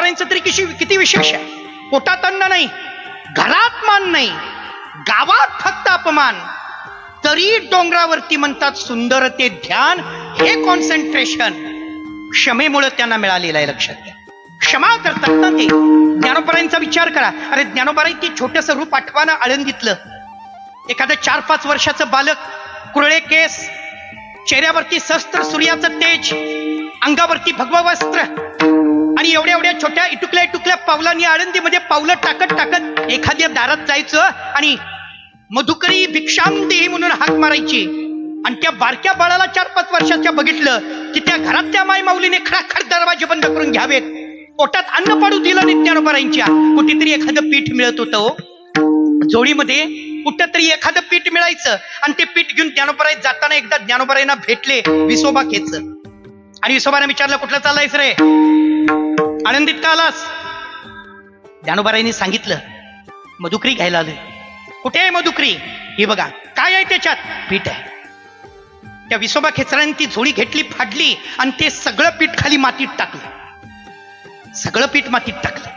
ज्ञानोबारायांचं तरी किती विशेष आहे. पोटात अन्न नाही, घरात मान नाही, गावात फक्त अपमान, तरी डोंगरावरती म्हणतात सुंदर ते ध्यान. हे कॉन्सन्ट्रेशन क्षमेमुळे त्यांना मिळालेलं आहे. लक्षात घ्या, क्षमा करतात ना ते. ज्ञानोबारायांचा विचार करा. अरे ज्ञानोबाराय ते छोटंसं रूप आठवानं आळंदीतलं. एखादं 4-5 वर्षाचं बालक, कुरळे केस, चेहऱ्यावरती शस्त्र सूर्याचं तेज, अंगावरती भगवा वस्त्र आणि एवढ्या एवढ्या छोट्या इटुकल्या पावलांनी आळंदीमध्ये पावलं टाकत एखाद्या दारात जायचं आणि मधुकरी भिक्षाम देही म्हणून हाक मारायची. आणि त्या बारक्या बाळाला 4-5 वर्षाच्या बघितलं की त्या घरातल्या माय माऊलीने खडाखड दरवाजे बंद करून घ्यावेत. पोटात अन्न पाडू दिलं नाही ज्ञानोबारायांच्या. कुठेतरी एखादं पीठ मिळत होतं, जोडीमध्ये कुठंतरी एखादं पीठ मिळायचं आणि ते पीठ घेऊन ज्ञानोबाराय जाताना एकदा ज्ञानोबारायांना भेटले विसोबा खेच. आणि विसोबाने विचारलं, कुठलं चाललायस रे, आळंदीत का आलास? ज्ञानोबारायांनी सांगितलं, मधुकरी घ्यायला आलोय. कुठे आहे मधुकरी? हे बघा. काय आहे त्याच्यात? पीठ आहे. त्या विसोबा खेचराने ती झोळी घेतली, फाडली आणि ते सगळं पीठ खाली मातीत टाकलं. सगळं पीठ मातीत टाकलं.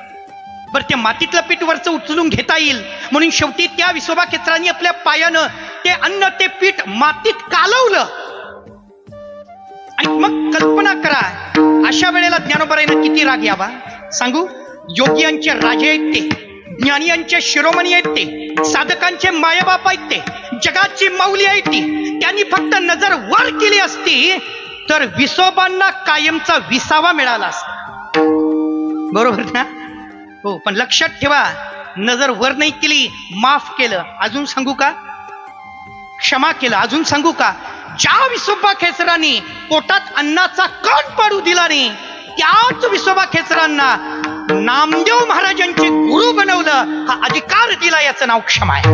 बरं, त्या मातीतलं पीठ वरचं उचलून घेता येईल म्हणून शेवटी त्या विसोबा खेचराने आपल्या पायानं ते अन्न, ते पीठ मातीत कालवलं. आणि मग कल्पना करा, अशा वेळेला ज्ञानोबारायांना किती राग यावा सांगू. योगियांचे राजे आहेत ते, ज्ञानियांचे शिरोमणी आहेत ते, साधकांचे मायबाप आहेत ते, जगाची माऊली आहेत ती. त्यांनी फक्त नजर वर केली असती तर विसोबांना कायमचा विसावा मिळाला असता. बरोबर ना? हो, पण लक्षात ठेवा, नजर वर नाही केली, माफ केलं. अजून सांगू का? क्षमा केलं. अजून सांगू का? ज्या विसोबा खेचरांनी पोटात अन्नाचा कण पडू दिला नाही, त्याच विसोबा खेचरांना नामदेव महाराजांचे गुरु बनवलं. हा अधिकार दिला, याचं नाव क्षमा आहे.